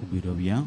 उभी राहूया.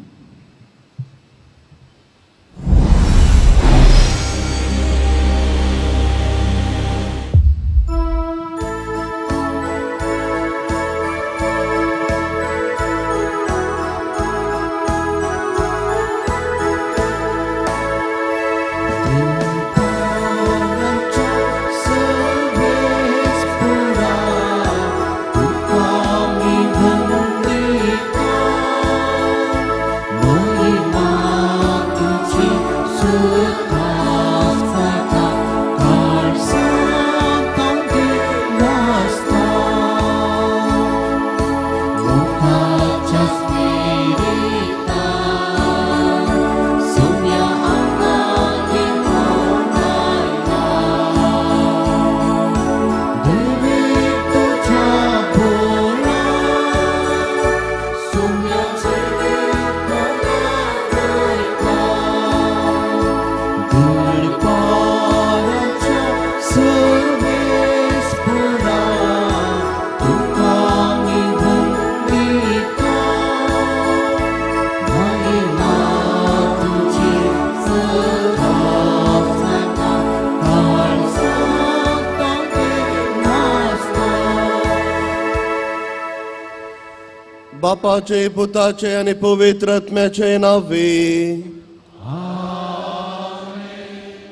बापाचे, पुताचे आणि पवित्र आत्म्याचे नावे.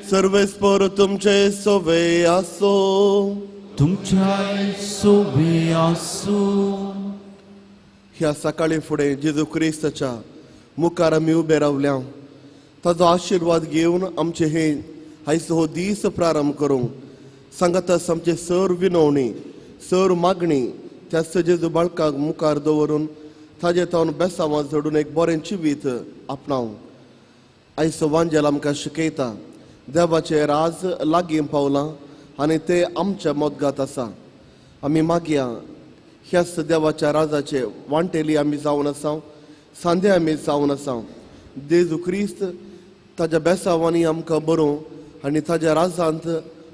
सर्वेस्पर तुमचे सोवे असो. तुमच्या सोबे आसो. ह्या सकाळी फुडें जेजू क्रिस्ताच्या मुखार आमी उबे रावल्या. ताचो आशिर्वाद घेवन आमचे हे आयज हो दीस प्रारंभ करूंक सांगातास आमचे सर विनवणी, सर मागणी त्या जेजू बाळकाक मुखार दवरून ताजे तावन बेसांवां जोडून एक बरें जिवीत आपणावंक. आयज वांजेल आमकां शिकयता देवाचें राज लागीं पावलां आनी तें आमच्या मोदगांत आसा. आमी मागया ह्याच देवाच्या राजाचे वांटेली आमी जावन आसा, सांदे आमी जावन आसा. जेजू क्रिस्त ताज्या बेसांवांनी आमकां बरों आनी ताज्या राजांत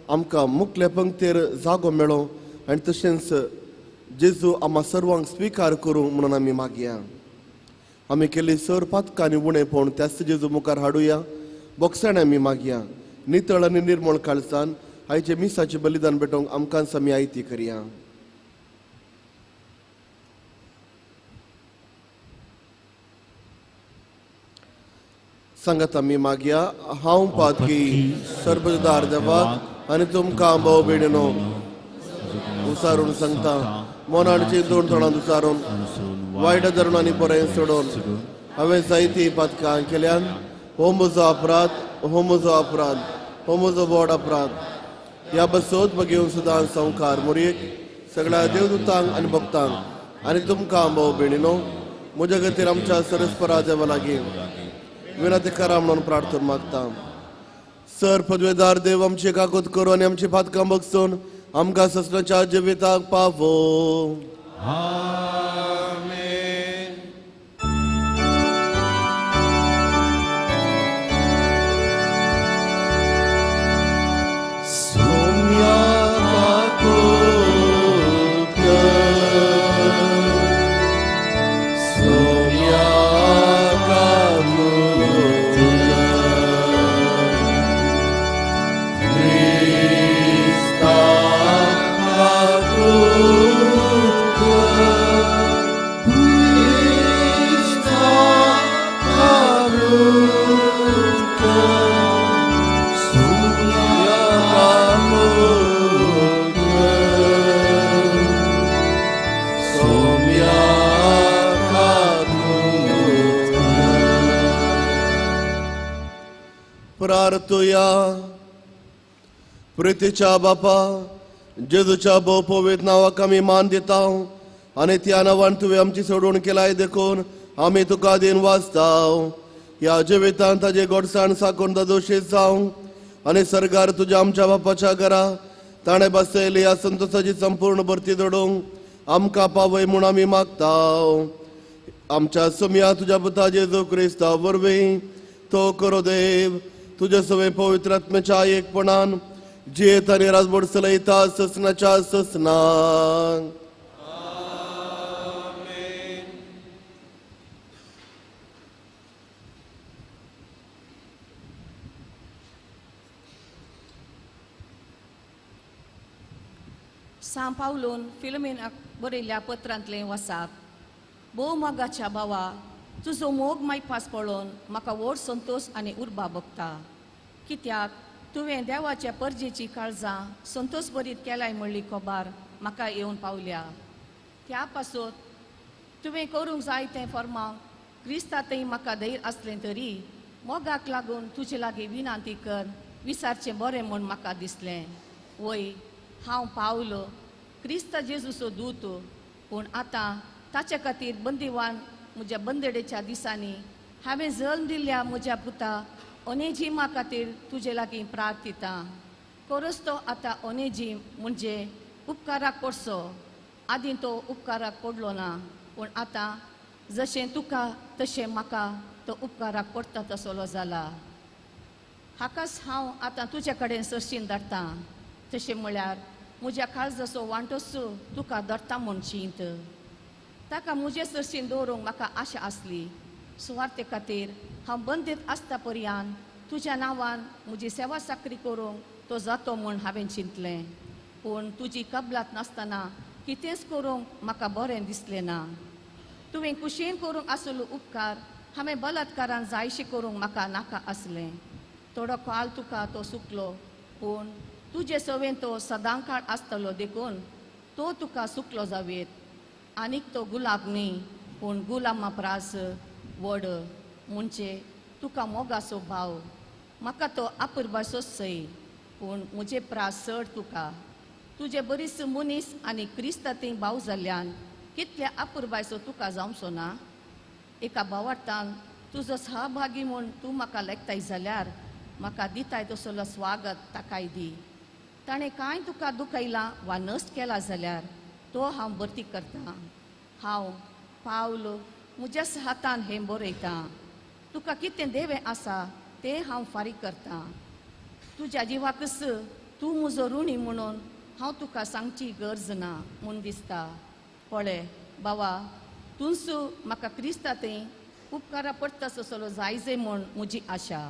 आमकां मुखले पंक्तेर जागो मेळो आनी तशेंच जेजू आम्हा सर्वांक स्विकार करूं म्हणून आमी मागया. आमी केली सर पातकांनी उणें पळोवन त्याच जेजू मुखार हाडुया. बोगसाण आमी मागया. नितळ आनी निर्मळ काळजान आयचे मिसाचें बलिदान भेटोवंक आमकांच आमी आयती करया. सांगात आमी मागया. हांव पातकी सर्वदार देवाक आनी तुमकां भाव भयणीनो उसारून सांगता, मोनान चिंतून तोंडांत उसारून वायट धरून आनी बरें सोडून हांवें जायतीं पातकां केल्यान हो म्हजो अपराध, हो म्हजो अपराध, हो म्हजो व्हड अपराध. ह्या बसोत घेवन सुद्दां संवकार मुरीक सगळ्या देवदूतांक आनी भक्तांक आनी तुमकां भाव भयणीनो म्हज्या खातीर आमच्या सरस्परा देवा लागीं विनंती करा म्हणून प्रार्थना मागता. सर पदवेदार देव आमची काकूत करून आनी आमची पातकां बगसून आमकां ससणाच्या जिविताक पावो. प्रार्थुया. प्रितीच्या बापा जेजूच्या भोव पवित्र नांवाक आमी मान दिता आनी त्या नांवान तुवें आमची सोडून केलाय देखून आमी तुका दिन वाचता. ह्या जिवितांत ताजे गोडसाण साकून दोशीत जावं आनी सरकार तुज्या आमच्या बापाच्या घरा ताणें बसयली ह्या संतोशाची संपूर्ण भरती दडोवंक आमकां पावय म्हूण आमी मागता. आमच्या सुमया तुज्या पुता जेजू क्रिस्ता वरवीं तो करो देव तुझे सवे पवित्र आत्म्याच्या एकपणान जियेत आनी राजभर चलयता ससनाच्या ससनाक. सांत पावलोन फिलोमेनाक बरयल्ल्या पत्रांतलें वाचप. भोव मोगाच्या भावा, तुजो मोग मायपास पळोवन म्हाका व्हड संतोश आनी उर्बा भोगता. कित्याक तुवें देवाच्या परजेची काळजां संतोश भरीत केलाय म्हणली खबर म्हाका येवन पावल्या. त्या पासून तुवें करूंक जाय तें फर्मांक क्रिस्तांतय म्हाका धैर्य आसलें तरी मोगाक लागून तुजे लागीं विनंती कर विचारचें बरें म्हूण म्हाका दिसलें. वय, हांव पावलो क्रिस्त जेजूचो दूत, पूण आतां ताचे खातीर बंदिवान म्हज्या बंदडेच्या दिसांनी हांवें जल्म दिल्ल्या म्हज्या पुता ओनेजीमा खातीर तुजे लागीं प्रार्थिता. खरोच तो आतां ओनेजीम म्हणजे उपकाराक पडचो. आदीं तो उपकाराक पडलो ना, पूण आतां जशें तुका तशें म्हाका तो उपकाराक पडटा तसलो जाला. हाकाच हांव आतां तुजे कडेन सरशीन धाडटां. तशें म्हळ्यार म्हज्या काळजाचो वांटोच तुका धरता म्हूण चिंत. ताका म्हजे सरशीन दवरूंक म्हाका आशा आसली. सुवार्ते खातीर हांव बंदीत आसता पर्यान तुज्या नांवान म्हजी सेवा साकरी करूंक तो जातो म्हूण हांवें चिंतलें. पूण तुजी कबलात नासतना कितेंच करूंक म्हाका बरें दिसलें ना. तुवें कुशीन करूंक आसलो उपकार हांवें बलात्कारान जायशें करूंक म्हाका नाका आसलें. थोडो काळ तुका तो सुकलो, पूण तुजे सवेन तो सदांकाळ आसतलो देखून तो तुका सुकलो जावेत. आनीक तो गुलाब न्ही, पूण गुलामा प्रास व्हड म्हणजे तुका मोगाचो भाव. म्हाका तो आपुरबायचोच सय, पूण म्हजे प्रास चड तुका. तुजे बरीच मनीस आनी क्रिस्तांतय भाव जाल्ल्यान कितल्या आपुरबायचो तुका जावचो ना. एका भावार्थान तुजो सहभागी म्हूण तूं म्हाका लेखताय जाल्यार म्हाका दिताय तसलो स्वागत ताकाय दी. ताणें कांय तुका दुखयलां वा नश्ट केला जाल्यार तो हांव भरती करतां. हांव पावलो म्हज्या हातान हें बरयतां. तुका कितें देवें आसा तें हांव फारीक करतां. तुज्या जिवाकच तूं म्हजो ऋणी म्हणून हांव तुका सांगची गरज ना म्हूण दिसता. पळय बाबा, तूंच म्हाका क्रिस्तांतय उपकारा पडटा तसलो जायजे म्हूण म्हजी आशा.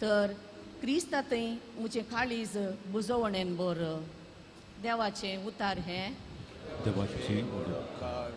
तर क्रिस्तांतय म्हजें काळीज बुजवणेन बर. देवाचें उतार हें. देवाचे उपकार.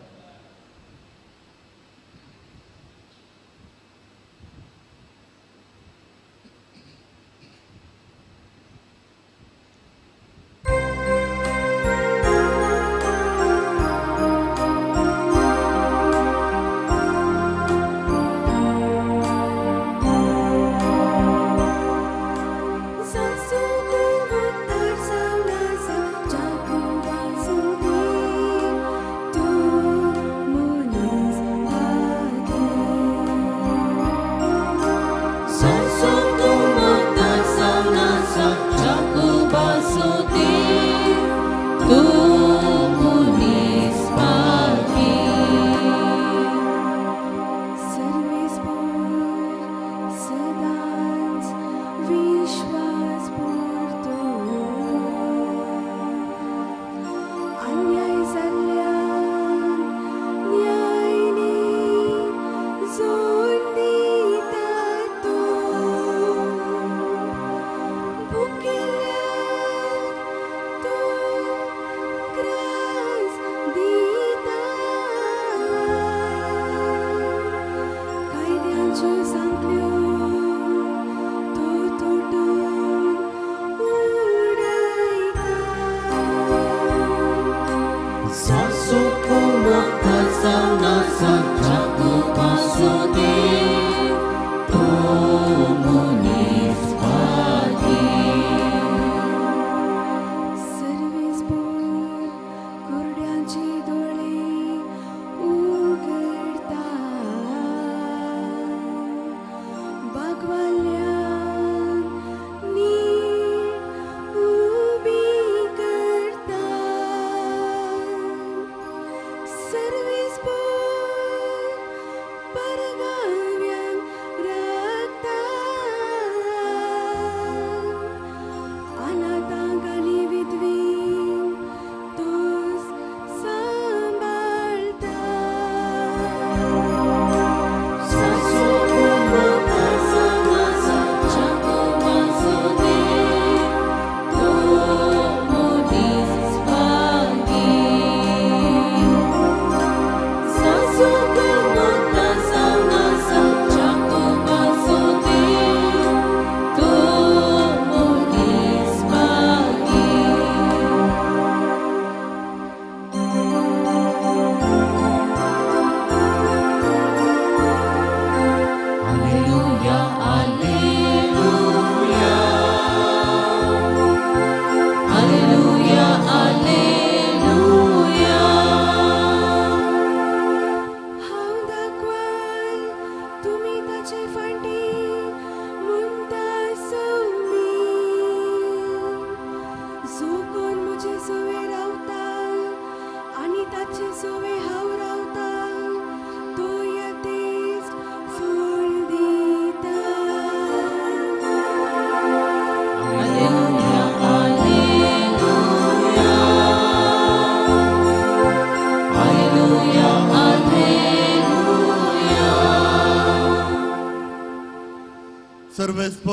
Tu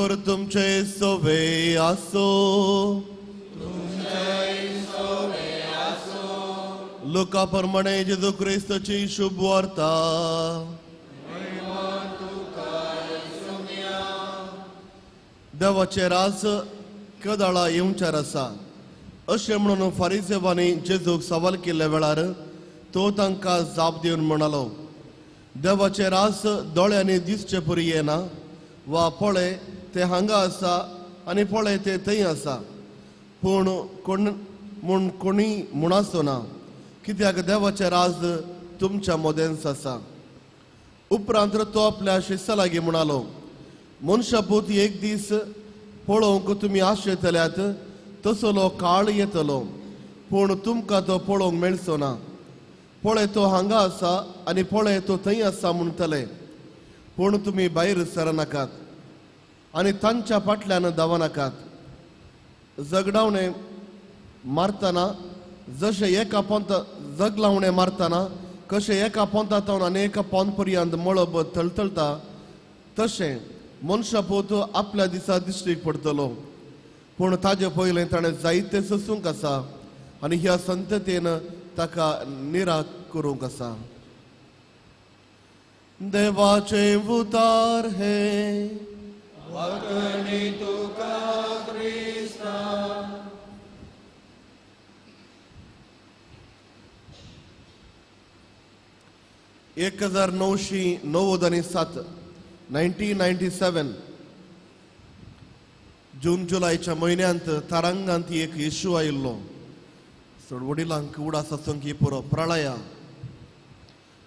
परमेश्वर तुमचे सोवे आसो. लोका प्रमाणे जेजू क्रिस्ताची शुभ वार्ता. देवाचे राज कदाळा येवचार आसा अशें म्हणून फारिसेवांनी जेजूक सवाल केल्ल्या वेळार तो तांकां जाप दिवन म्हणालो, देवाचे राज दोळ्यांनी दिसचे परी येना, वा पळय ते हांगा आसा आनी पळय ते थंय आसा, पूण कोणी म्हणासो ना, कित्याक देवाचे राज तुमच्या मोदेंस आसा. उपरांत तो आपल्या शिश्या लागीं म्हणालो, मनशापूत एक दीस पळोवंक तुमी आशेतल्यात तसलो काळ येतलो, पूण तुमकां तो पळोवंक मेळचो ना. पळय तो हांगा आसा आनी पळय तो थंय आसा म्हणटले, पूण तुमी भायर सरनाकात आनी तांच्या फाटल्यान धांवनाकात. जगडावणे मारतना जशें एका पोंता जगलावणे मारतना कशें एका पोंतांतून आनी एका पोंत पर्यंत मळब थळथळटा, तशें मनशापूत आपल्या दिसा दिश्टीक पडटलो. पूण ताजे पयलें ताणें जायते सोसूंक आसा आनी ह्या संततेन ताका निराक करूंक आसा. देवाचे उतार हे वतनी तुका क्रिस्ता. 1997 1997 जून जुलैच्या म्हयन्यांत तारांगांत एक इश्यू आयिल्लो. वडिलांक उडास आसूंक ही पुरो प्रळया.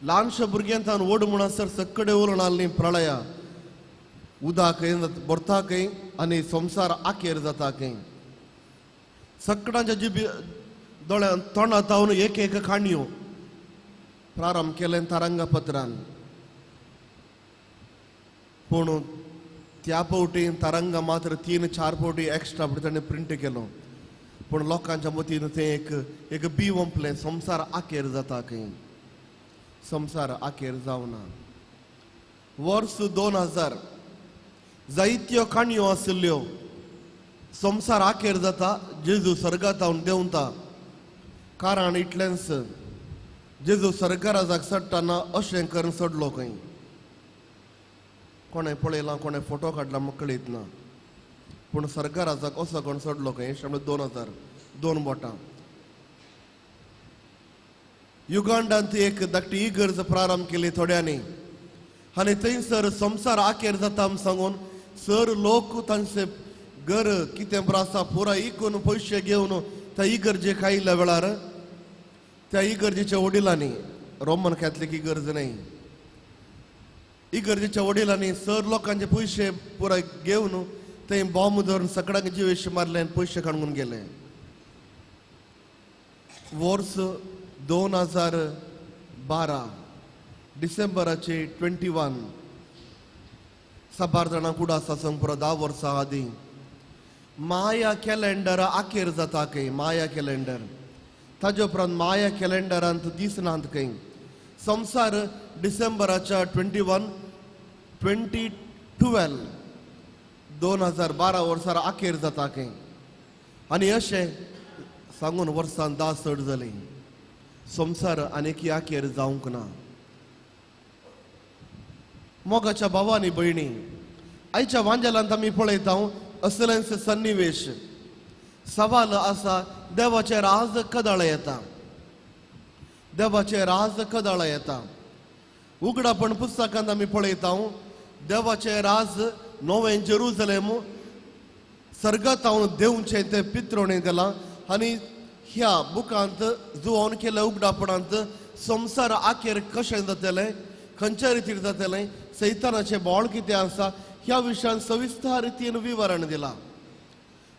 ल्हानशा भुरग्यांतान व्हड म्हणसर सक्कडे उलोवन आल्ली प्रळया. उदक भरता खंय आनी संवसार आखेर जाता खंय. सक्कडांच्या जिबी दोळ्यान तोंडांत तावन एक एक काणयो प्रारंभ केलें तारांगा पत्रान. पूण त्या फावटी तारांगा मात्र 3-4 फावटी एक्स्ट्रा ताणें प्रिंट केलो. पूण लोकांच्या मतीन तें एक बी ओंपलें, संवसार आखेर जाता खंय. संवसार आखेर जावना. वर्स 2000 जायत्यो काणयो आशिल्ल्यो. संवसार आखेर जाता, जेजू सर्गांत हांव देंवता. कारण इतलेंच, जेजू सर्गाराजाक सडटाना अशें करून सडलो खंय. कोणें पळयलां, कोणें फोटो काडला म्हाका कळीत ना, पूण सर्गाराजाक असो कोण सडलो खंय. 2000 2 बोटां. युगांडांत एक धाकटी इगर्ज प्रारंभ केली थोड्यांनी आनी थंयसर संवसार आखेर जाता म्हूण सांगून सर लोक तांचे घर कितें बरें आसा पुराय इकून पयशे घेवन त्या इगर्जेक आयिल्ल्या वेळार त्या इगर्जेच्या वडिलांनी, रोमन कॅथलीक इगर्ज न्हय, इगर्जेच्या वडिलांनी सर लोकांचे पयशे पुराय घेवन थंय बॉम्ब धरून सकडांक जिवेश मारले आनी पयशे काडून गेले. वर्स 2012 डिसेंबराचे 21 साबार जाणांक उडास आसूंक पुरो 10 वर्सां आदीं माया कॅलेंडर आखेर जाता खंय. माया कॅलेंडर ताजे उपरांत माया कॅलेंडरांत दीस नात खंय. संवसार डिसेंबराच्या 2012 2012 वर्सार आखेर जाता खंय. आनी अशें सांगून वर्सां 10 चड जालीं. संवसार आनीक आखेर जावंक ना. मोगाच्या भावांनी भयणी, आयच्या वांजेलांत आमी पळयता असलेंच सन्निवेश. सवाल आसा, देवाचे राज कदाळ येता. देवाचे राज कदाळ येता. उगडापण पुस्तकांत आमी पळयता देवाचे राज नोवें जेरुसलेम सर्गांत देवचें तें पित्रोणें गेलां. आनी ह्या बुकांत जुळोवन केल्या उगडापणांत संवसार आखेर कशें जातलें, खंयच्या रितीन जातलें, सैतानाचें बोळ कितें आसा ह्या विशयान सविस्तर रितीन विवरण दिलां.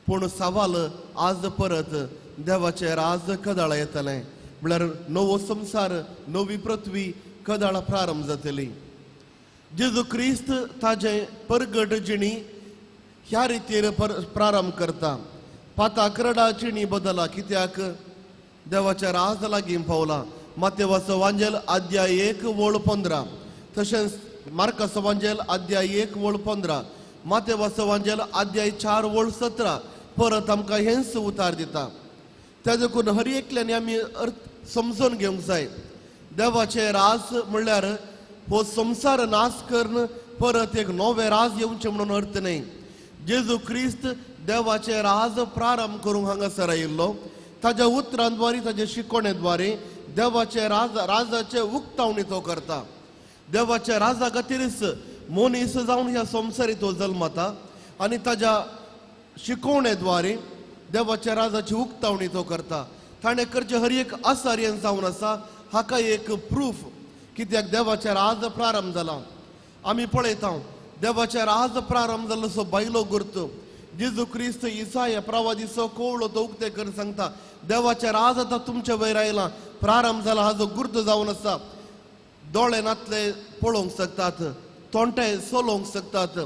पूण सवाल आज परत, देवाचें राज कदाळ येतलें म्हळ्यार नवो संवसार, नवी पृथ्वी कदाळ प्रारंभ जातली. जेजू क्रिस्त ताजे परगट जिणी ह्या रितीन प्रारंभ करता. पाताक रडा जिणी बदला, कित्याक देवाच्या राज लागीं पावला. मातेवाचो वांजेल अध्याय 1 वळ 15, तशेंच मार्काचो वांजेल अध्याय 1 वळ 15, माते वाचवांजेल अध्याय 4 वळ 17 परत आमकां हेंच उतार दिता. त्या देखून हर एकल्यानी आमी अर्थ समजून घेवंक जाय. देवाचे राज म्हणल्यार हो संसार नाश करून परत एक नवे राज येवचे म्हणून अर्थ नाही. जेजू ख्रिस्त देवाचे राज प्रारंभ करूंक हांगासर आयिल्लो. ताज्या उतरांद्वारे ताज्या शिकवणेद्वारे देवाचे राजाचे उक्तावणी तो करता. देवाच्या राजा खातीरच मनीस जावन ह्या संवसारीत तो जल्मता आनी ताज्या शिकवणेद्वारे देवाच्या राजाची उक्तावणी तो करता. ताणें करचे हर एक आसार्यन जावन आसा. हाका एक प्रूफ कित्याक देवाचे राज प्रारंभ जाला. आमी पळयता देवाचे राज प्रारंभ जाल्लो सो बायलो गुर्त जेजू ख्रिस्त इसाया प्रवादीचो कोवळो तो उक्ते करून सांगता देवाचे राज आतां तुमचे वयर आयला प्रारंभ जाला. हाजो गुर्त जावन आसा. दोळे नातले पळोवंक शकतात, तोंटे सोलोवंक शकतात,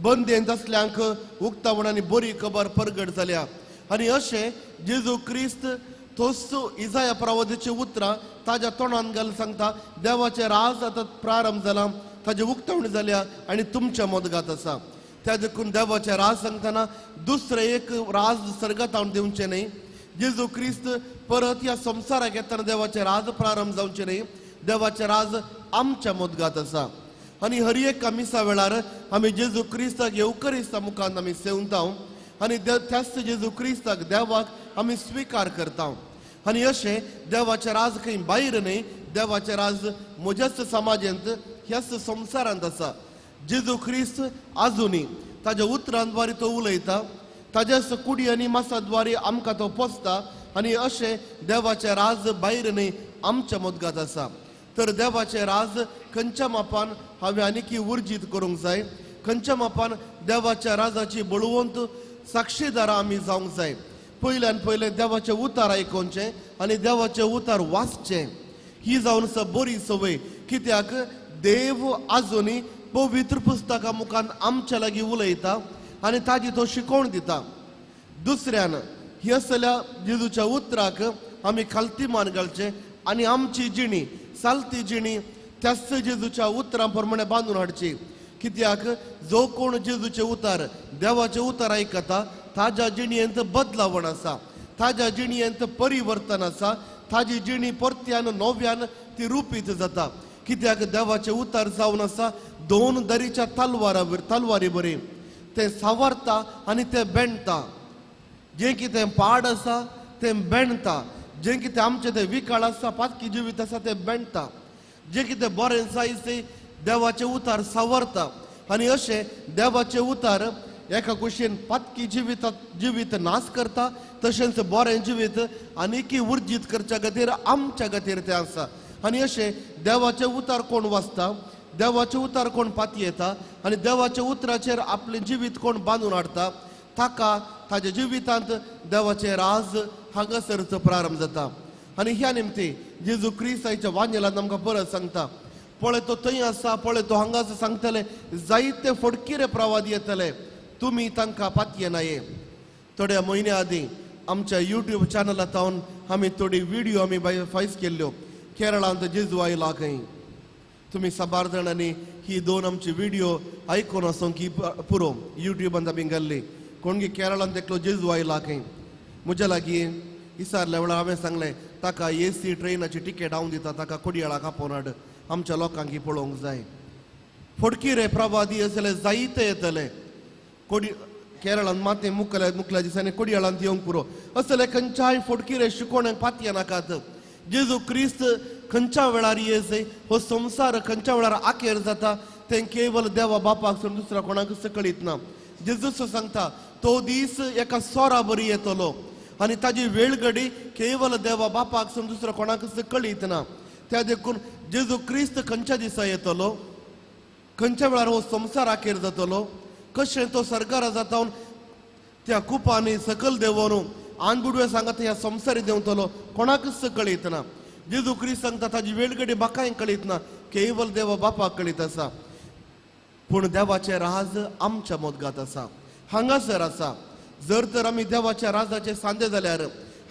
बंदेंत असल्यांक उक्तावण आनी बरी खबर परगट जाल्या. आनी अशें जेजू ख्रिस्त तोच इसाया प्रवादीची उतरां ताज्या तोंडान घालून सांगता देवाचे राज आतां प्रारंभ जाला, ताजी उक्तावणी जाल्या आनी तुमच्या मदगात आसा. त्या देखून देवाचे राज सांगतना दुसरे एक राज सर्गात हाडून दिवचे न्ही. जेजू ख्रिस्त परत ह्या संवसाराक येतना देवाचे राज प्रारंभ जावचे न्ही. देवाचे राज आमच्या मदगात आसा. आनी हर एक मिसा वेळार आमी जेजू क्रिस्ताक येवकरिस्ता मुखांत आमी सेवता आनी त्याच जेजू क्रिस्ताक देवाक आमी स्विकार करता. आनी अशें देवाचे राज खंय भायर न्ही. देवाचे राज म्हज्याच समाजांत ह्याच संवसारांत आसा. जेजू ख्रिस्त आजुनी ताज्या उतरांद्वारे तो उलयता. ताज्याच कुडी आनी मासाद्वारे आमकां तो पोसता. आनी अशें देवाचे राज भायर न्ही आमच्या मदगात आसा. तर देवाचे राज खंयच्या मापान हांवें आनीक उर्जीत करूंक जाय. खंयच्या मापान देवाच्या राजाची बळवंत साक्षीदारां आमी जावंक जाय. पयल्यान पयलें देवाचें उतार आयकोवचें आनी देवाचें उतार वाचचें ही जावन आसा बरी संवय. कित्याक देव आजुनी पवित्र पुस्तका मुखान आमच्या लागीं उलयता आनी ताजी तो शिकोवण दिता. दुसऱ्यान ही असल्या जेजूच्या उतराक आमी खालती मान घालचें आनी आमची जिणी सालती जिणी त्याच जेजूच्या उतरां प्रमाणे बांदून हाडची. कित्याक जो कोण जेजूचे उतार देवाचे उतार आयकता ताज्या जिणयेंत बदलावण आसा, ताज्या जिणयेंत परिवर्तन आसा, ताजी जिणी परत्यान नव्यान ती रुपीत जाता. कित्याक देवाचे उतार जावन आसा दोन दरीच्या तलवारी बरी. ते सावरता आनी ते बेंडटा. जें कितें पाड आसा तें बेंडता. जें कितें आमचें तें विकाळ आसा पातकी जिवीत आसा तें बेंडटा. जें कितें बरें जायचें देवाचें उतार सावरता. आनी अशें देवाचें उतार एका कुशीन पातकी जिवीत नाश करता तशेंच बरें जिवीत आनीक उर्जीत करच्या खातीर आमच्या खातीर तें आसा. आनी अशें देवाचें उतार कोण वाचता, देवाचें उतार कोण पातयेता आनी देवाच्या उतराचेर आपलें जिवीत कोण बांदून हाडटा ताका ताज्या जिवितांत देवाचें राज हांगासरच प्रारंभ जाता. आनी ह्या निमती जेजू क्रिस्ताच्या वांजेलांत आमकां परत सांगता पळय तो थंय आसा, पळय तो हांगाच सांगतले जायते फडकिरे प्रवादी येतले, तुमी तांकां पातयेनाये. थोड्या म्हयन्या आदीं आमच्या यूट्यूब चॅनलांत आमी थोडी व्हिडिओ आमी फायज केल्ल्यो. केरळांत जेजू आयला खंय. तुमी साबार जाणांनी ही दोन आमची व्हिडिओ आयकून वचोंक की पुरो यूट्यूबांत आमी घाल्ली. कोण की केरळांत एकलो जेजू आयला खंय. म्हज्या लागीं विचारल्या वेळार हांवें सांगलें ताका AC ट्रेनाची तिकेट हांव दिता, ताका कोडयाळा कापोवन हाड, आमच्या लोकांक ही पळोवंक जाय. फडकिरे प्रवादी असले जायते येतले. केरळांत माते मुखल्या दिसांनी कोडयाळांत येवंक पुरो. असले खंयच्याय फडकिरे शिकोवण्यांक पातये नाकात. जेजू क्रिस्त खंयच्या वेळार येयस हो संवसार खंयच्या वेळार आखेर जाता तें केवळ देवा बापाक सोडून दुसऱ्या कोणाकच कळीत ना. जेजूस सांगता तो दीस एका सोरा बरी येतलो आनी ताजी वेळ घडी केवळ देवा बापाक सोडून दुसऱ्या कोणाकच कळीत ना. त्या देखून जेजू क्रिस्त खंयच्या दिसा येतलो, खंयच्या वेळार हो संवसार आखेर जातलो, कशें तो सरकारा जाता त्या कुपांनी सकल देंवन आनबुडवे सांगता ह्या संवसारी देंवतलो कोणाकच कळीत ना. जेजू क्रिस्त सांगता ताजी वेळ घडी बाकाय कळीत ना, केवळ देवा बापाक कळीत आसा. पूण देवाचें राज आमच्या मदगात आसा, हांगासर आसा. जर तर आमी देवाच्या राजाचे सांदे जाल्यार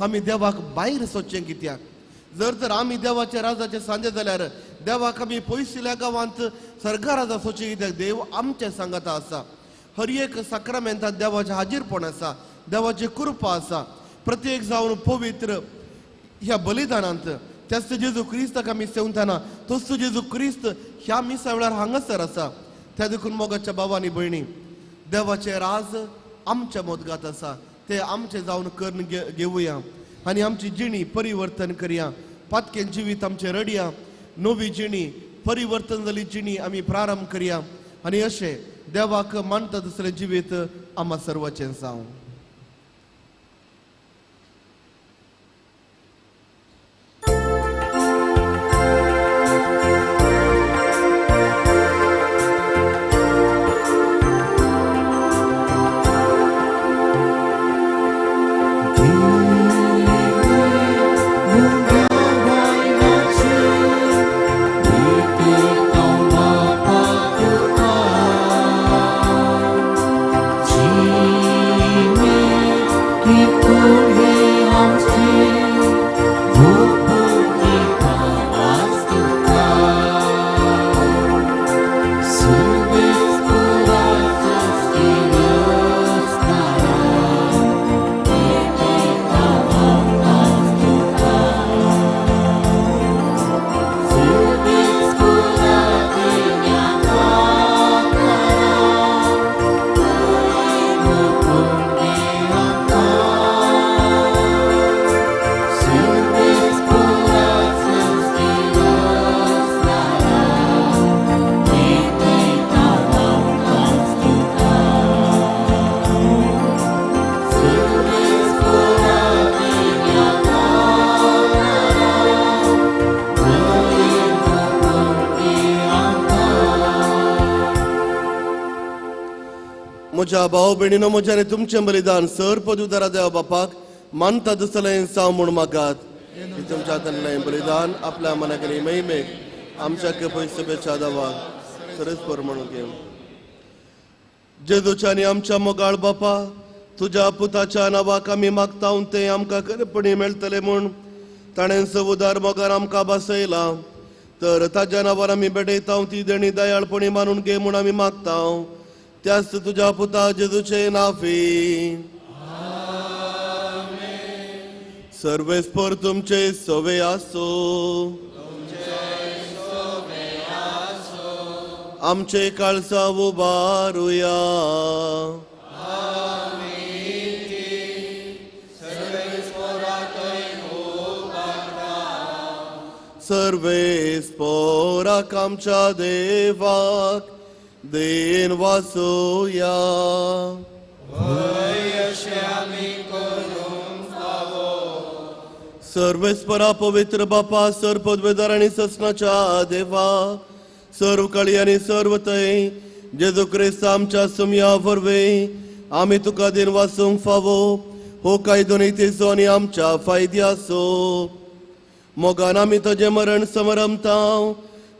आमी देवाक भायर सोदचें कित्याक? जर तर आमी देवाच्या राजाचे सांदे जाल्यार देवाक आमी पयसल्या गांवांत सरकाराजा सोदचें कित्याक? देव आमच्या सांगाता आसा. हर एक साक्रामेंटात देवाचे हाजीरपण आसा, देवाची कृपा आसा. प्रत्येक जावन पवित्र ह्या बलिदानांत त्याच जेजू क्रिस्ताक आमी सेवताना तोच जेजू क्रिस्त ह्या मिसा वेळार हांगासर आसा. त्या देखून मोगाच्या भावांनी भयणी, देवाचे राज आमच्या मोदगात आसा, ते आमचे जावन करून घेवया आनी आमची जिणी परिवर्तन करया. पातकें जिवीत आमचे रडया, नवी जिणी परिवर्तन जाली जिणी आमी प्रारंभ करया आनी अशें देवाक मानता दुसरें जिवीत आम्हा सर्वांचें जावं. म्हज्या भाव भयणीनो, म्हज्याने तुमचें बलिदान सर पदुदारा देवा बापाक मानता दिसलें साव म्हूण मागात. तुमच्या हातांतलें बलिदान आपल्या मनाकरी महिमेक आमच्या पयसुबेच्या दावाक सरस्पर म्हणून घेवन जेजूच्या आनी आमच्या मोगाळ बापा, तुज्या पुताच्या नांवाक आमी मागता तें आमकां खरेपणी मेळटलें म्हूण ताणें सवुदार मोगार आमकां बसयला. तर ताज्या नांवार आमी बेडयता ती देणी दयाळपणी मानून घे म्हूण आमी मागता. त्याच तुझ्या पुता जेजूचे नावे सर्वेस्पर तुमचे सवे आसो. आमचे काळसा उबारुया. सर्वेस्पराक आमच्या देवाक देन वासोया. सर्वेस्परा पवित्र बापा, सर पदवेदार आणि ससनाच्या देवा, सर्व काळी आणि सर्व तय जेजू क्रिस्त आमच्या सुमया वरवे आमी तुका दिन वासूंक फावो. हो कायदो नितीचो आनी आमच्या फायद्याचो. मोगान आमी ताजे मरण समरमता,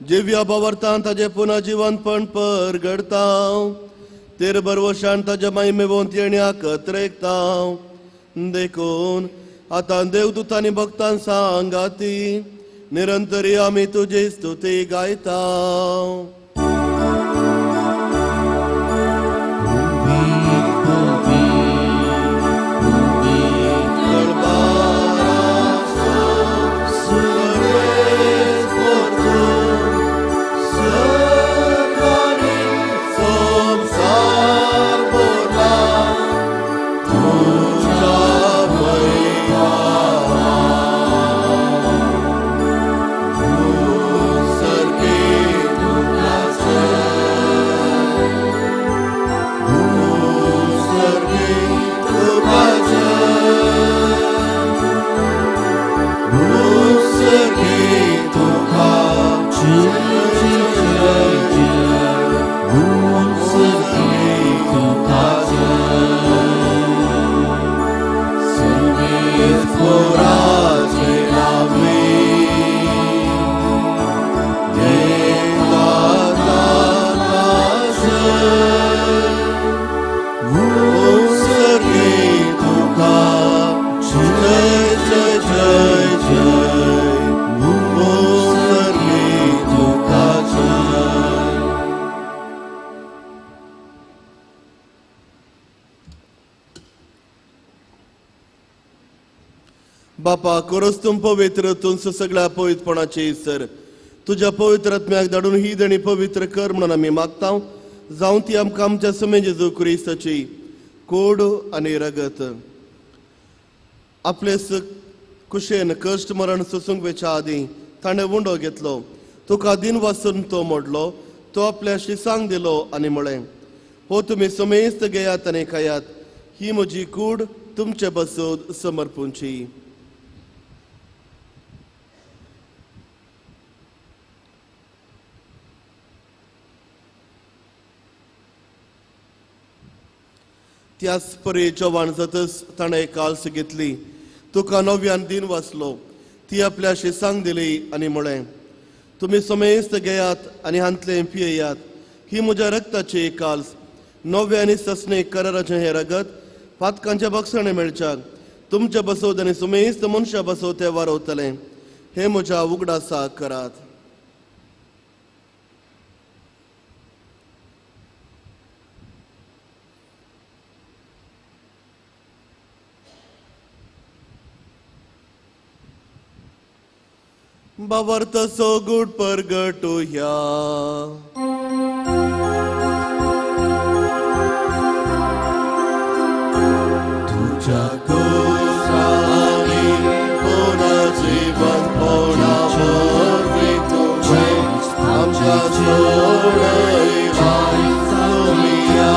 जिव्या बावरतां ताजे पुन्हा जिवंतपण परगडता. तेर बरवशान ताज्या महिमेवंत येण्याक त्रेकता. देखून आतां देवदूतांनी भक्तां सांगाती निरंतरी आमी तुजी स्तुती गायता. Sarki बापा कोरस तुम पवित्र तुमचं सगळ्या पवित्रपणाचे सर तुझ्या पवित्र आत्म्याक धाडून ही देणी पवित्र कर म्हणून आम्ही मागता जाऊन ती आमकां आमच्या समय जेजू क्रिस्ताची कोड आणि रगत आपले कुशेन कष्ट मरण सोसूंक वेच्या आदी ताणें उंडो घेतलो तुका दिन वाचून तो मोडलो तो आपल्या शिसांक दिलो आनी म्हळें हो तुमी समेस्त घेयात आनी खायात ही म्हजी कूड तुमचे बसून समर्पूंची. त्याच परी जेवण जातच ताणें काल्स घेतली तुका नव्यान दिन वाचलो ती आपल्या शिसांक दिली आनी म्हळें तुमी समेस्त घेयात आनी हांतले पियेयात ही म्हज्या रक्ताची काल्स नव्यानी ससणे कराराचें हें रगत पातकांच्या बक्षणे मेळच्याक तुमच्या बसोत आनी समेस्त मनशां बसोत ते वारवतलें हे म्हज्या उगडासाक करात. बावर्त सो गुड परगटुया तुझ्या कोसानी पोना जीवन पोना वरवी तुझे आमच्या सोडयला सोमिया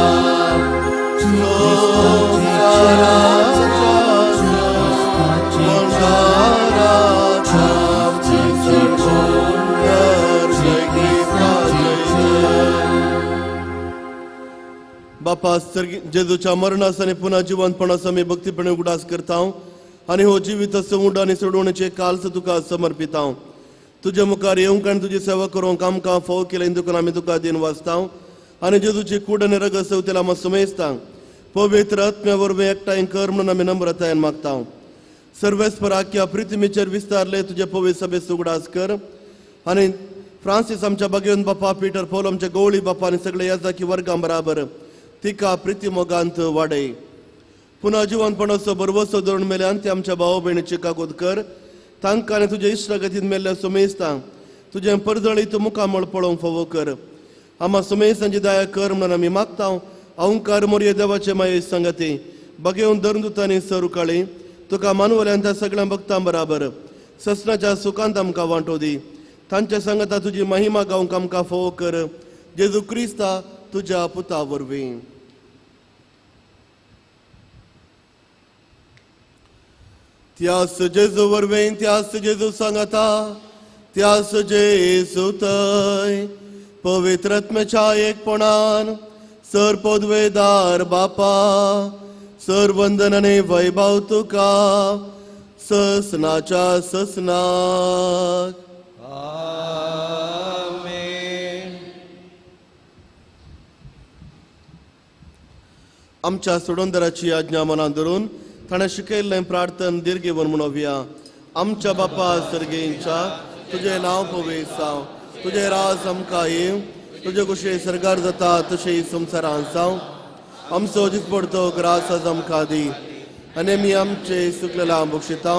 बापा जेजूच्या मरणास आनी पुन्हा जिवंतपणास आमी भक्तीपणे उगडास करता आनी हो जिवीत उंड आनी सोडवणेचे काल्स तुका समर्पिता. तुजे मुखार येवंक आनी तुजी सेवा करूंक आमकां फोव केलें देखून आमी तुका दिन वाचता आनी जेजूची कूड आनी रगत सवतेला आमी समेजता पवित्र आत्म्या वरवीं एकठांय कर म्हणून आमी नम्रतायेन मागता. सर्वेस्पर आख्या पृथ्वीचेर विस्तारले तुजे पवित्र सभेस उगडास कर आनी फ्रांसीस आमच्या भगिवन बापा पिटर पौल आमच्या गवळी बापा आनी सगळे याजाकी वर्गां बराबर तिका प्रिती मोगांत वाडय. पुन्हा जिवंतपणाचो बरवसो धरून मेल्यान ते आमच्या भाव भयणीची कागोद कर तांकां आनी तुजे इश्टागतीन मेल्ल्या समेस्तां तुजें परजळीत मुखामळ पळोवंक फोव कर. आम्हा समेस्तांची दया कर म्हणून आमी मागता. अहंकार मोरये देवाचे माये संगती बगेवन धर्मदुतांनी सरुकाळी तुका मानवल्यान त्या सगळ्या भक्तां बराबर ससनाच्या सुखांत आमकां वांटो दी. तांच्या संगता तुजी महिमा गावंक आमकां फोव कर जेजू क्रिस्ता तुझ्या पुता वरवीं. त्यास जेजू वरवीं त्यास जेजू सांगता त्यास जेजू थंय पवित्र आत्म्याच्या एकपणान सर पदवेदार बापा सर वंदन आनी वैभव तुका ससनाच्या ससनाक. आमच्या सोडोंदराची आज्ञा मनात धरून ताणें शिकयल्लें प्रार्थन दीर्घेवन म्हणोवया. आमच्या बापा सर्गेंच्या तुजें नांव पवित्र जावं तुजें राज आमकां येव तुजे कुशे सरकार जाता तशें संवसारांत जावं आमचो दिसपडतो ग्रास आज आमकां दी आनी आमी आमचे सुकलेलां बक्षिता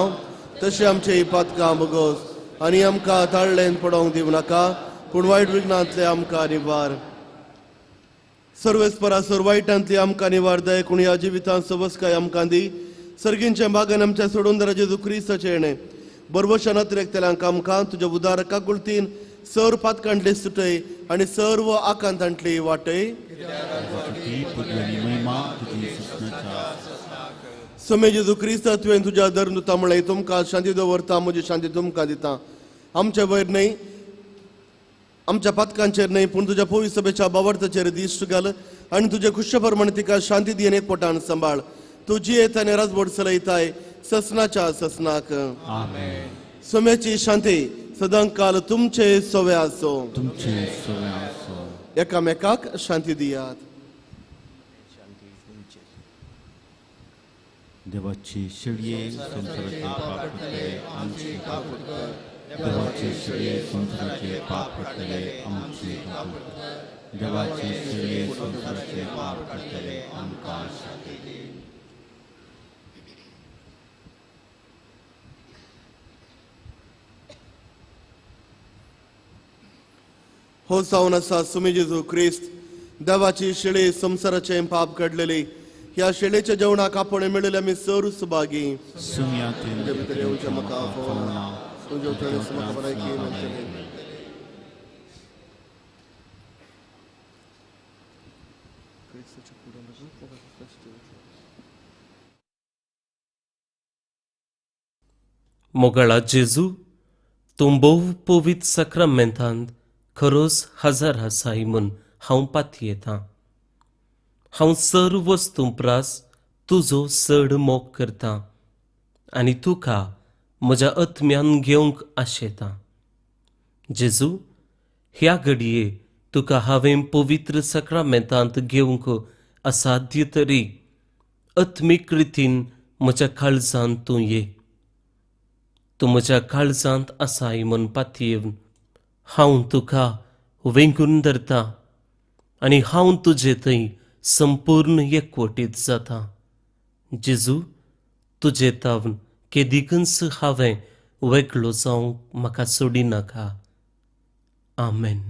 तशें आमचे पातकां बगोस आनी आमकां ताळ्ळेन पडोवंक दिवं नाका पूण वायट विघ्नांतले आमकां निवार. सर्वेस्परा वायटांतली आमकां निवार दय कोण ह्या जिवितांत सवस्काय आमकां दी सर्गींचे बागान आमच्या सोडून जेजू क्रिस्ताचे येणे बरवशान अतिरेकतेल्यांक आमकां तुज्या उदारका कुळतीन सर पातकांतली सुटय आनी सर्व आकांतांतली वाटय. समे जेजू क्रिस्ता तुवें तुज्या धर्मदुता म्हळें तुमकां शांती दवरता म्हजी शांती तुमकां दिता. आमच्या वयर न्हय आमच्या पातकांचेर न्हय पूण तुज्या पवित्र सभेच्या बावर्ताचेर दिश्ट घाल आनी तुजे खुशाप्रमाणे तिका शांती दी आनी एकवटान सांबाळ. तुजी येत आनी राजवट चलयताय ससनाच्या ससनाक. समेची शांती सदां काल तुमचे सोवे आसो. एकामेकाक शांती दियात. देवाची शिडये संसाराचे पाप करतले आमची काकूट कर. देवाची शिडये संसाराचे पाप करतले आमची काकूट कर. देवाची शिडये संसाराचे पाप करतले आमकां शांती दी. हो जावन आसा सुमी जेजू क्रिस्त देवाची शिळे संसाराचे पाप काडलेली ह्या शिळेच्या जेवणाक आपण मेळिल्ले आमी सर सुभागी सुमयातील तुझे भितर येवचे म्हाका फावना तुझे उतरणे म्हाका भलायकी मेळटली. मोगळा जेजू तूं भोव पवित्र सक्रामेंतांत खरोच हजर आसाय म्हूण हांव पातयेतां. हांव सर्व वस्तू प्रास तुजो चड मोग करतां आनी तुका म्हज्या आत्म्यान घेवंक आशेतां. जेजू, ह्या घडये तुका हांवें पवित्र सक्रामेंतांत घेवंक असाध्य तरी आत्मीक रितीन म्हज्या काळजांत तूं ये. तूं म्हज्या काळजांत आसाय म्हूण पातयेवन हांव तुका वेंगून धरतां आनी हांव तुजे थंय संपूर्ण एकवटीत जातां. जेजू, तुजे तावन केदिकच हांवें वेगळो जावंक म्हाका सोडिनाका. आमेन.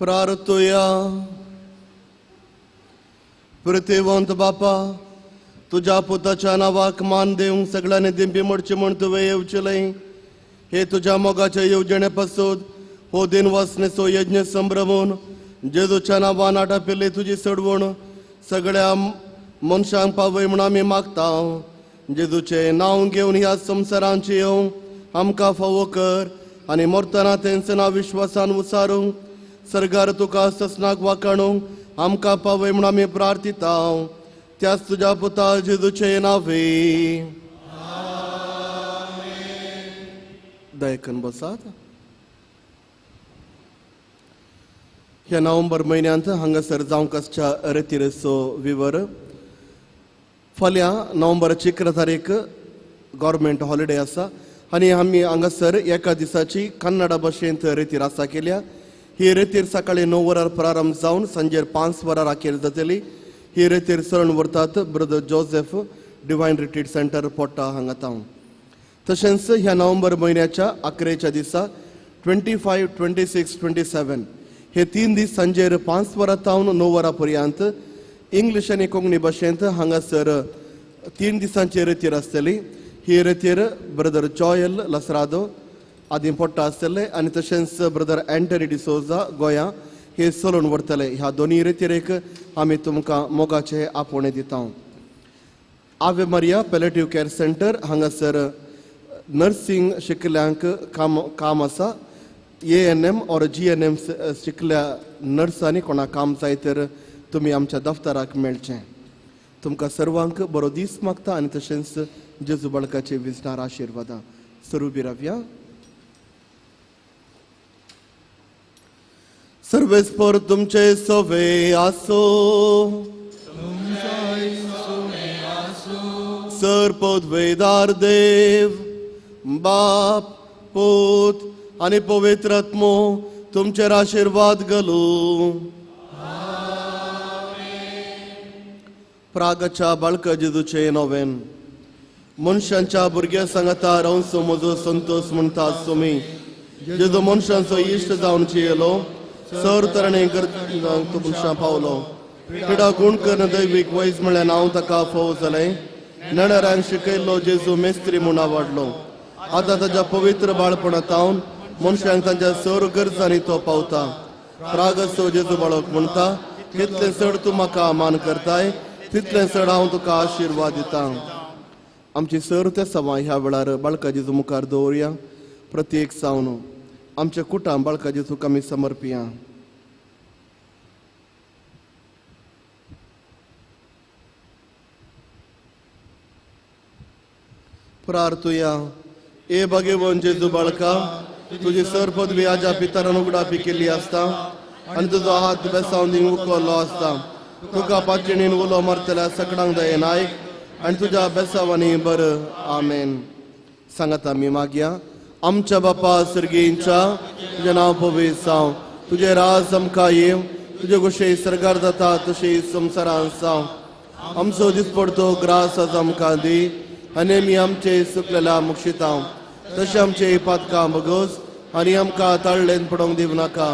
प्रार्थया. पृथ्वीवंत बापा, तुझ्या पुताच्या नावाक मान देऊन सगळ्यांनी दिंपी मोडचे म्हण तुवें येवचेले. हे तुझ्या मोगाच्या येवजणे पासून हो दिन वासनेचो यज्ञ संभ्रमून जेजूच्या नांवान आटापिल्ली तुजी सडवण सगळ्या मनशांक पावय म्हण आमी मागता. जेजूचे नांव घेवन ह्या संवसारांची येवं आमकां फावो कर आनी मरतना तेंचे नांव विश्वासान उसारूंक सरकार तुका ससनाक वाखाणूंक आमकां पावय म्हण आमी प्रार्थिता. त्याच तुझ्या पुता जेजूचे नावे. दयकन बसात. ह्या नोव्हेंबर म्हयन्यांत हांगासर जावंक आसच्या रेतीरेचो विवर. फाल्यां नोव्हेंबराची 11 तारीख गव्हर्मेंट हॉलिडे आसा आनी आमी हांगासर एका दिसाची कन्नडा भाशेंत रेतीर आसा केल्या. ही रेतीर सकाळी 9 वरांर प्रारंभ जावन सांजेर 5 वरांर अखेर जातली. ही रेतीर सरण व्हरतात brother Joseph divine retreat centre Potta हांगा तावन. तशेंच ह्या नोव्हेंबर म्हयन्याच्या 11च्या दिसा 25, 26, 27 हे 3 दीस सांजेर 5 वरां तावन 9 वरां पर्यंत इंग्लीश आनी कोंकणी भाशेंत हांगासर 3 दिसांची रेतीर आसतली. ही रेतीर ब्रदर जॉयल लसरादो आदी पोट्टा आसतले आनी तशेंच ब्रदर एंटनी डिसोजा गोंया हे चलोवन व्हरतले. ह्या दोनी रेतीरेक आमी तुमकां मोगाचे आपोवणे दिता. आवे मारिया पॅलेटिव्ह केअर सेंटर हांगासर नर्सिंग शिकल्यांक काम आसा. ANM और GNM शिकल्या नर्सांनी कोणाक काम जाय तर तुमी आमच्या दफ्तराक मेळचें. तुमकां सर्वांक बरो दीस मागता आनी तशेंच जेजू बाळकाचे विजनार आशिर्वादां. सरुबी रावया. सर्वेस्पर तुमचे सोवे आसो. सर्पोद्वेदार देव बाप पूत आनी पवित्र आत्मो तुमचेर आशिर्वाद घालूं. प्रागाच्या बाळका जेजूचे नोवेन. मनशांच्या भुरग्या सांगाता रावचो म्हजो संतोष म्हणटा तुमी. जेजू मनशांचो इश्ट जावन येयलो. सर तरणे मनशां पावलो. पिडा गुण करन दैवीक वैज म्हळ्यार हांव ताका फोव जालें. नेणाऱ्यांक शिकयल्लो जेजू मेस्त्री म्हूण आवडलो. आतां ताच्या पवित्र बाळपणांत हांव मनशांक तांच्या सर गरजांनी तो पावता. प्रागसो जेजू बाळक म्हणटा, कितलें चड तूं म्हाका मान करताय तितलें चड हांव तुका आशिर्वाद दिता. आमची सर ते सवाय ह्या वेळार बाळका जेजू मुखार दवरया. प्रत्येक सावन आमचे कुटांब बाळका जेजूक आमी समर्पिया. प्रार्थुया. ए भगवान जेजू बाळका, तुजी सर पदवी आज्या पितरान उगडापी केल्ली आसता आनी तुजो हात बेसावन दिवंक उखल्लो आसता. तुका पातळीन उलो मारतल्या सगळ्यांक दयेन आयक आनी तुज्या बेसावांनी बर. आमेन. सांगात आमी मागया. आमच्या बापा सर्गींच्या तुजें नांव पवित्र जावं. तुजें राज आमकां येव. तुजे कुशें सरकार जाता तशी संवसारांत जावं. आमचो दिसपडतो ग्रास आज आमकां दी आनी आमी आमचे सुकलेल्या मुक्षिता. तशें आमचे पातकां बगोस आनी आमकां ताळ्ळेन पडोवंक दिवं नाका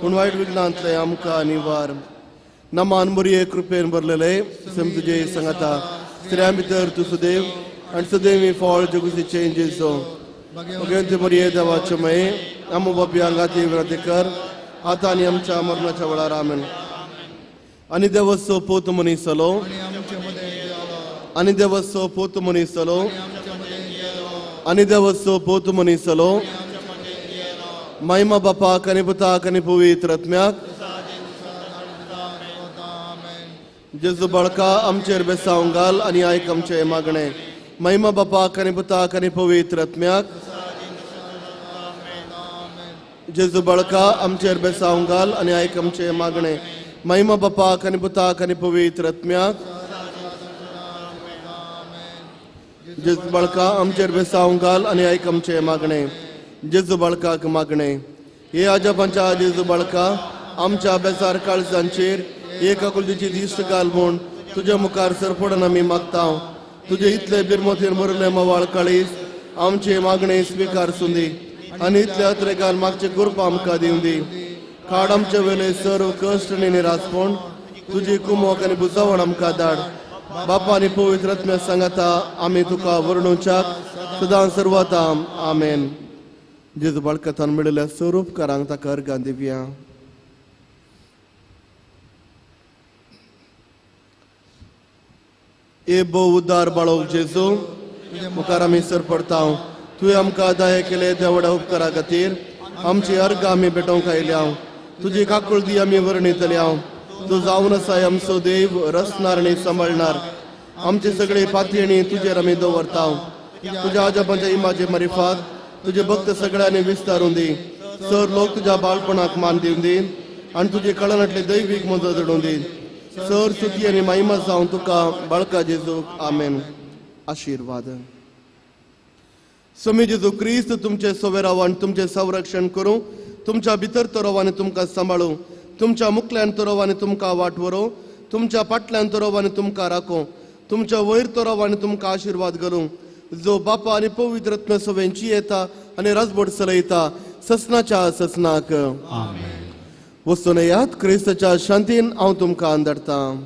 पूण वायट विघ्नांतले आमकां निवार. नमान बरये कृपेन भरलेले सेम तुजे सांगाता. स्त्रियां भितर तूं सुदैव आनी सुदैवी फळ जगुसीचे जेजू. भगवंती मरिये देवाचे मये आम बापी आंगाती विनंती कर आतां आनी आमच्या मरणाच्या वेळार. आमेन. आनी देवस्व पोत मनीसलो आनी देवस्व पोत मनीसलो आनी देवस्व पोत मनीसलो. महिमा बापाक आनी पुताक आनी पवित्र आत्म्याक. जेजू बाळका आमचेर बेसावंक घाल आनी आयक आमचे मागणे. महिमा बापाक आनी पुताक आनी पवित्र आत्म्याक. जेजू बाळका आमचेर बेसावंक घाल आनी आयक आमचे मागणे. महिमा बापाक आनी पुताक आनी पवित्र आत्म्याक. जेजू बाळका आमचेर बेसावंक घाल आनी आयक आमचे मागणे. जेजू बाळकाक मागणे. हे आजापांच्या जेजू बाळका आमच्या बेजार काळजांचेर एक आकुलतेची दिश्ट घाल म्हूण तुज्या मुखार सरपडन आमी मागता. तुजे इतले बिरमोतीन भरले मोवाळ काळीज आमचे मागणे स्विकारसूं दी आनी इतले अत्रेकान मागचे कृपा आमकां दिवं दी. काड आमचे वेले सर्व कश्ट आनी निरासपण तुझी कुमोक आनी बुजावण आमकां धाड. बापा आनी पवित्र आत्म्या सांगाता आमी तुका वर्णुच्याक सदां सर्वता आमेन. जेजू बाळकथान मेळिल्ल्या स्वरूपकारांक ताका अर्गां दिवया. ए भोव उदार बाळोक जेजू, मुखार आमी सरपडटा. तुवें आमकां दया केले देवड्या उपकारा खातीर आमची अर्गां आमी भेटोवंक आयल्या. तुजी काकुळदी आमी वर्णितल्या. तूं जावन आसाय आमचो देव, रचणार आनी सांबाळणार. आमची सगळी पातयणी तुजेर आमी दवरता. तुज्या आजोबांच्या इमाचे मारिफात तुजे भक्त सगळ्यांनी विस्तारून दी. सर लोक तुज्या बाळपणाक मान दिवन दी आनी तुजे कळनातले दैवीक मजत घडोवन दी. सर स्तुती आनी महिमा जावं तुका बाळका जेजूक आमेन. आशिर्वाद. स्वामी जेजू क्रिस्त तुमचे सोबे राव आनी तुमचे संरक्षण करूं. तुमच्या भितर तो राव आनी तुमकां सांबाळूं. तुमच्या मुखल्यान तो राव आनी तुमकां वाट व्हरो. तुमच्या फाटल्यान तो राव आनी तुमकां राखो. तुमच्या वयर तो राव आनी तुमकां आशिर्वाद घालूं. जो बापा आनी पवित्र आत्म्या सोबेंची येता आनी राजभट चलयता ससनाच्या ससनाक. वचून येयात. क्रिस्ताच्या शांतीन हांव तुमकां आंदरतां.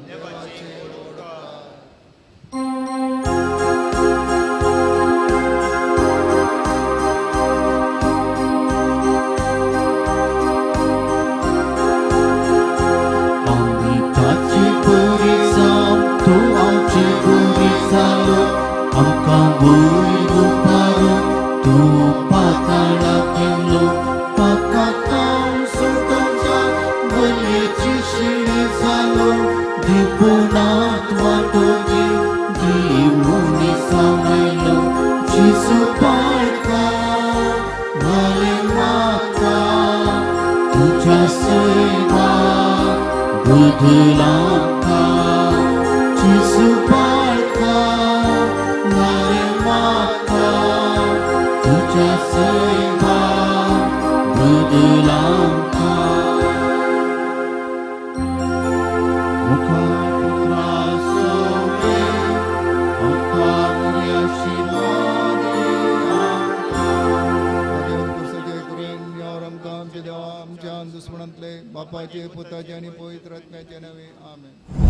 बापाचे पुताचे आणि पवित्र आत्म्याचे नवे आमेन.